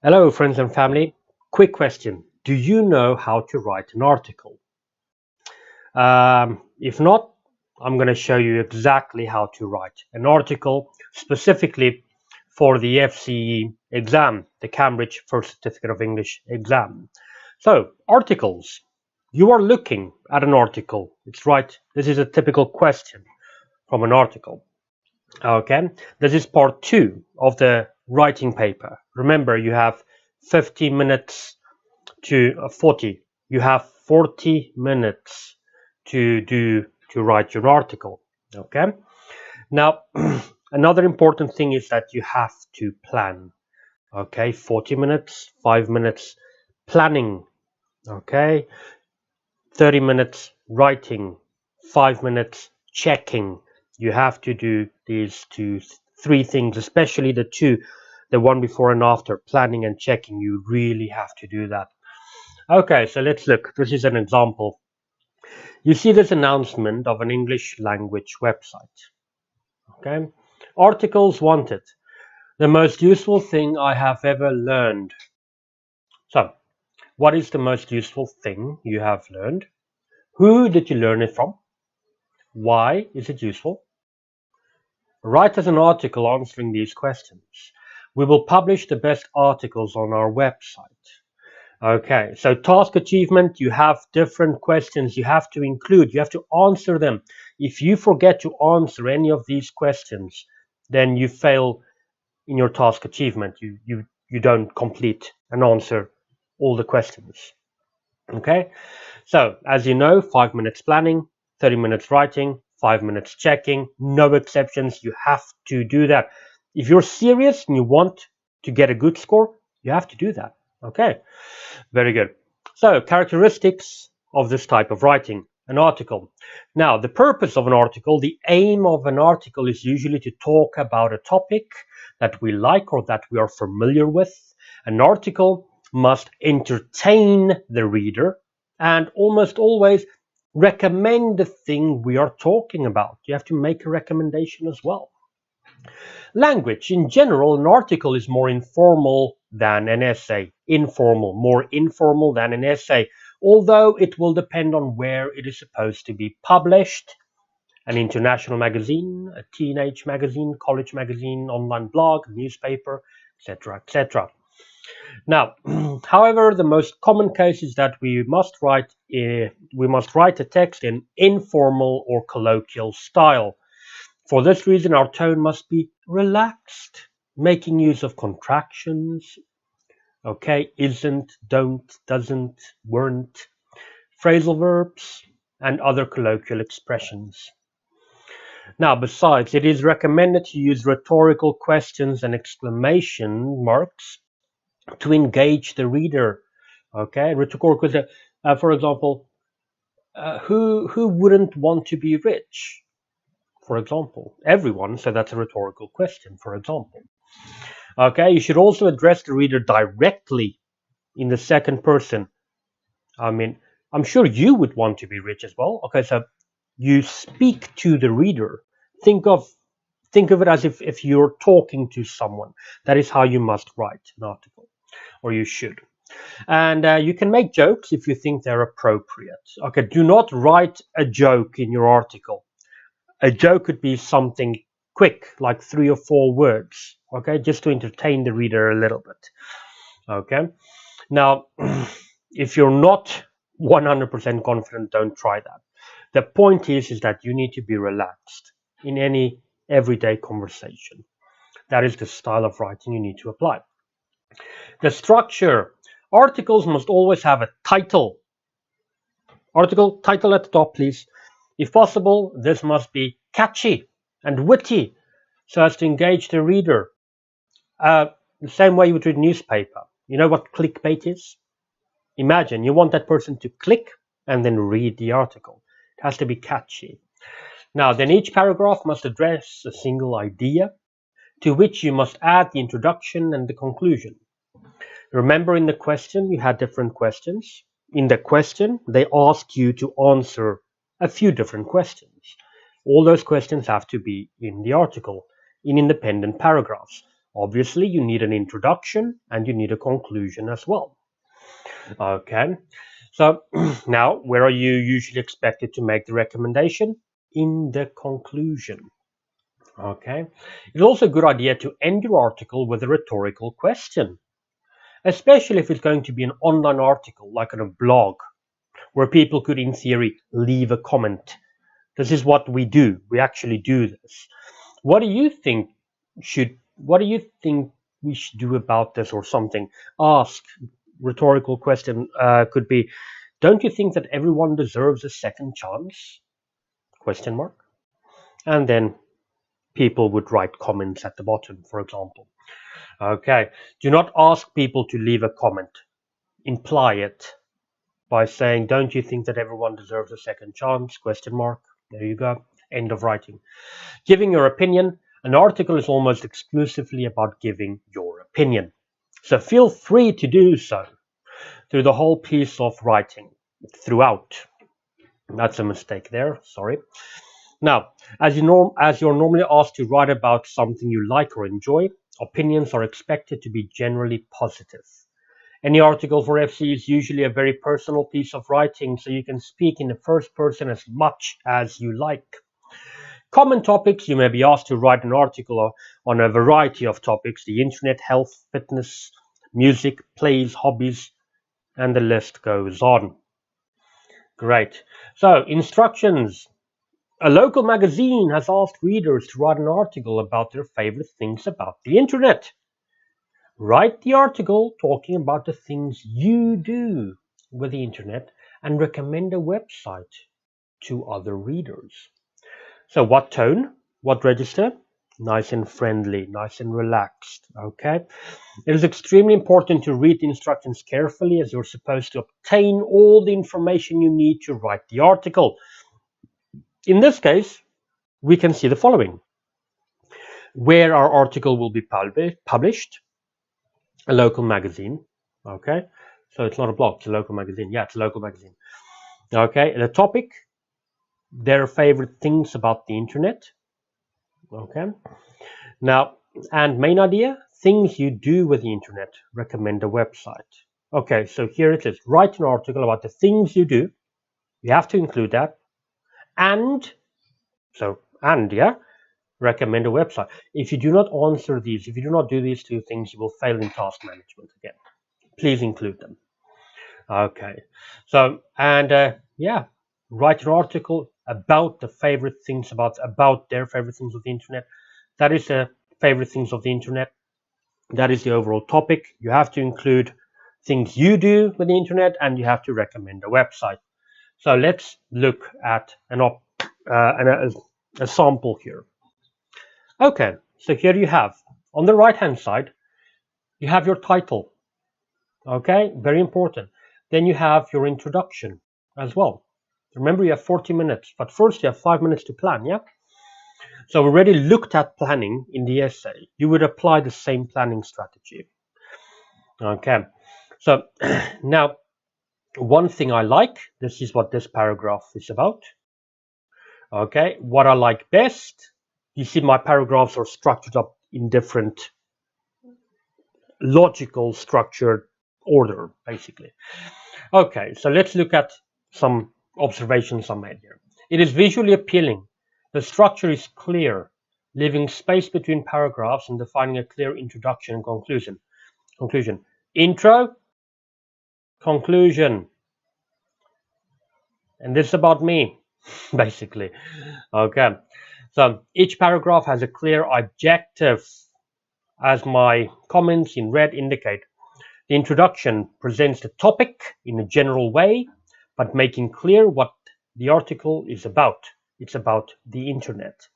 Hello, friends and family. Quick question. Do you know how to write an article? If not, I'm going to show you exactly how to write an article specifically for the FCE exam, the Cambridge First Certificate of English exam. So, articles. You are looking at an article. It's right. This is a typical question from an article. Okay, this is part two of the writing paper. Remember, you have 50 minutes to 40. You have 40 minutes to write your article. Okay. Now, another important thing is that you have to plan. Okay, 40 minutes, 5 minutes planning. Okay, 30 minutes writing, 5 minutes checking. You have to do these three things, especially the one before and after, planning and checking. You really have to do that. Okay, so let's look. This is an example. You see this announcement of an English language website. Okay, articles wanted. The most useful thing I have ever learned. So, what is the most useful thing you have learned? Who did you learn it from? Why is it useful? Write us an article answering these questions. We will publish the best articles on our website. Okay, so task achievement, you have different questions you have to include. You have to answer them. If you forget to answer any of these questions, then you fail in your task achievement. You don't complete and answer all the questions. Okay, so as you know, 5 minutes planning, 30 minutes writing, 5 minutes checking, no exceptions. You have to do that. If you're serious and you want to get a good score, you have to do that. Okay, very good. So, characteristics of this type of writing, an article. Now, the purpose of an article, the aim of an article is usually to talk about a topic that we like or that we are familiar with. An article must entertain the reader and almost always recommend the thing we are talking about. You have to make a recommendation as well. Language. In general, an article is more informal than an essay. More informal than an essay, although it will depend on where it is supposed to be published. An international magazine, a teenage magazine, college magazine, online blog, newspaper, etc., etc. Now, however, the most common case is that we must write a text in informal or colloquial style. For this reason, our tone must be relaxed, making use of contractions, okay, isn't, don't, doesn't, weren't, phrasal verbs, and other colloquial expressions. Now, besides, it is recommended to use rhetorical questions and exclamation marks to engage the reader. Okay, rhetorical question. For example, who wouldn't want to be rich? For example, everyone. So that's a rhetorical question. For example, okay, you should also address the reader directly in the second person. I mean, I'm sure you would want to be rich as well. Okay, so you speak to the reader. Think of it as if you're talking to someone. That is how you must write an article, or you should. And you can make jokes if you think they're appropriate. Okay, do not write a joke in your article. A joke could be something quick, like 3 or 4 words, okay, just to entertain the reader a little bit. Okay, now, if you're not 100% confident, don't try that. The point is that you need to be relaxed in any everyday conversation. That is the style of writing you need to apply. The structure. Articles must always have a title. Article title at the top, please. If possible, this must be catchy and witty so as to engage the reader. The same way you would read newspaper. You know what clickbait is? Imagine you want that person to click and then read the article. It has to be catchy. Now, then each paragraph must address a single idea to which you must add the introduction and the conclusion. Remember, in the question, you had different questions. In the question, they ask you to answer a few different questions. All those questions have to be in the article, in independent paragraphs. Obviously, you need an introduction and you need a conclusion as well. Okay, so now where are you usually expected to make the recommendation? In the conclusion. Okay, it's also a good idea to end your article with a rhetorical question, especially if it's going to be an online article like on a blog where people could, in theory, leave a comment. This is what we do. We actually do this. What do you think we should do about this or something? Ask. Rhetorical question could be, don't you think that everyone deserves a second chance? Question mark. And then people would write comments at the bottom, for example. Okay. Do not ask people to leave a comment. Imply it by saying, don't you think that everyone deserves a second chance? Question mark. There you go. End of writing. Giving your opinion. An article is almost exclusively about giving your opinion. So feel free to do so through the whole piece of writing throughout. That's a mistake there, sorry. Now, as you're normally asked to write about something you like or enjoy, opinions are expected to be generally positive. Any article for FCE is usually a very personal piece of writing, so you can speak in the first person as much as you like. Common topics, you may be asked to write an article on a variety of topics: the internet, health, fitness, music, plays, hobbies, and the list goes on. Great. So, instructions. A local magazine has asked readers to write an article about their favorite things about the internet. Write the article talking about the things you do with the internet and recommend a website to other readers. So what tone? What register? Nice and friendly, nice and relaxed, okay? It is extremely important to read the instructions carefully, as you're supposed to obtain all the information you need to write the article. In this case, we can see the following. Where our article will be published, a local magazine, okay? So it's not a blog, it's a local magazine. Yeah, it's a local magazine. Okay, the topic, their favorite things about the internet. Okay, now, and main idea, things you do with the internet, recommend a website. Okay, so here it is. Write an article about the things you do. You have to include that. And yeah, recommend a website. If you do not answer these, if you do not do these two things, you will fail in task management again. Please include them. Okay, so, and yeah, write an article about the favorite things about their favorite things of the internet. That is the favorite things of the internet. That is the overall topic. You have to include things you do with the internet, and you have to recommend a website. So let's look at a sample here. Okay, so here you have, on the right hand side, you have your title. Okay, very important. Then you have your introduction as well. Remember, you have 40 minutes, but first you have 5 minutes to plan, yeah? So we already looked at planning in the essay. You would apply the same planning strategy. Okay, so now one thing I like, this is what this paragraph is about. Okay, what I like best, you see my paragraphs are structured up in different logical structured order, basically. Okay, so let's look at some observations I made here. It is visually appealing. The structure is clear, leaving space between paragraphs and defining a clear introduction and conclusion. Intro, conclusion. And this is about me, basically. Okay, so each paragraph has a clear objective, as my comments in red indicate. The introduction presents the topic in a general way, but making clear what the article is about. It's about the internet.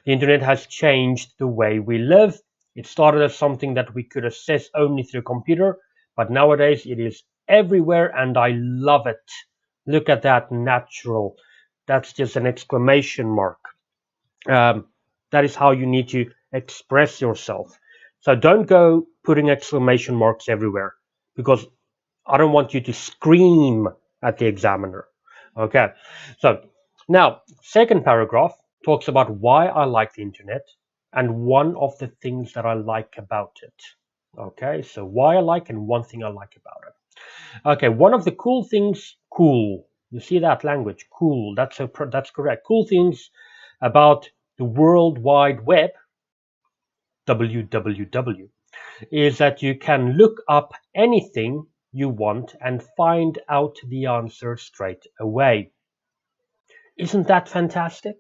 The internet has changed the way we live. It started as something that we could access only through a computer, but nowadays it is everywhere, and I love it. Look at that, natural. That's just an exclamation mark. That is how you need to express yourself. So don't go putting exclamation marks everywhere, because I don't want you to scream at the examiner. Okay, so now second paragraph talks about why I like the internet and one of the things that I like about it. Okay, so why I like and one thing I like about it. Okay, one of the cool things, cool. You see that language, cool. That's correct. Cool things about the World Wide Web, WWW, is that you can look up anything you want and find out the answer straight away. Isn't that fantastic?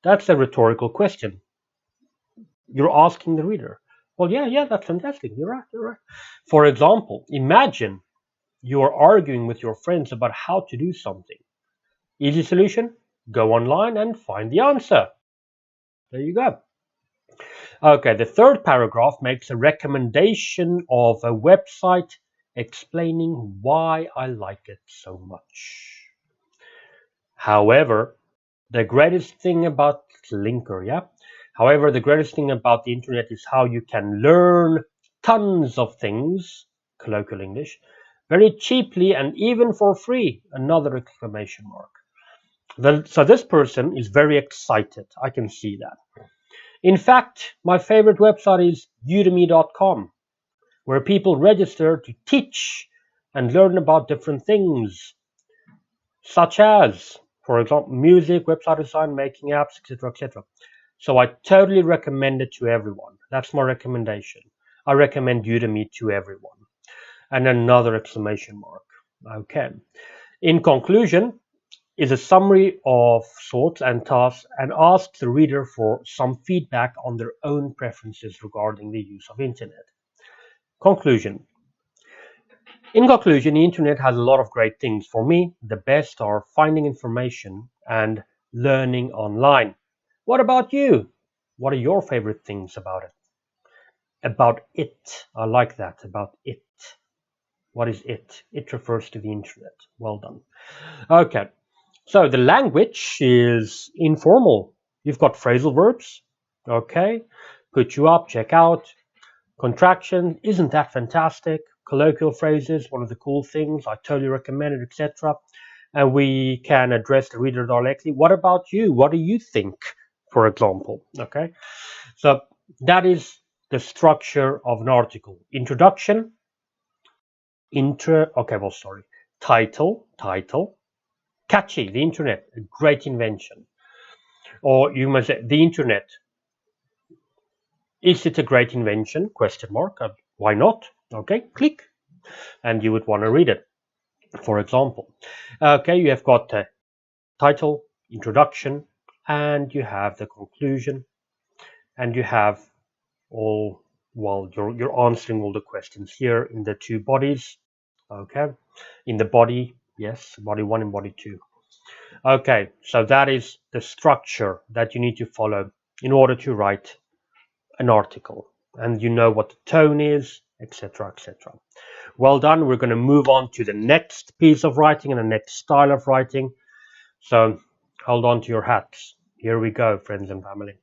That's a rhetorical question. You're asking the reader. Well, yeah, that's fantastic. You're right. For example, imagine you're arguing with your friends about how to do something. Easy solution, go online and find the answer. There you go. Okay, the third paragraph makes a recommendation of a website explaining why I like it so much. However, the greatest thing about linker, yeah? However, the greatest thing about the internet is how you can learn tons of things, colloquial English, very cheaply and even for free, another exclamation mark. So this person is very excited. I can see that. In fact, my favorite website is udemy.com, where people register to teach and learn about different things, such as, for example, music, website design, making apps, etc. So I totally recommend it to everyone. That's my recommendation. I recommend Udemy to everyone. And another exclamation mark. Okay. In conclusion, is a summary of sorts and tasks and asks the reader for some feedback on their own preferences regarding the use of internet. Conclusion. In conclusion, the internet has a lot of great things. For me, the best are finding information and learning online. What about you? What are your favorite things about it? About it. I like that. About it. What is it? It refers to the internet. Well done. Okay. So the language is informal. You've got phrasal verbs. Okay. Put you up, check out. Contraction. Isn't that fantastic? Colloquial phrases. One of the cool things. I totally recommend it, etc. And we can address the reader directly. What about you? What do you think? For example. Okay. So that is the structure of an article. Introduction. Title. Catchy, the internet, a great invention. Or you must say, the internet, is it a great invention? Question mark. Why not? Okay, click. And you would want to read it, for example. Okay, you have got the title, introduction, and you have the conclusion, and you have all, well, you're answering all the questions here in the two bodies. Okay, in the body, yes, body one and body two. Okay, so that is the structure that you need to follow in order to write an article, and you know what the tone is, etc. Well done. We're going to move on to the next piece of writing and the next style of writing. So hold on to your hats. Here we go, friends and family.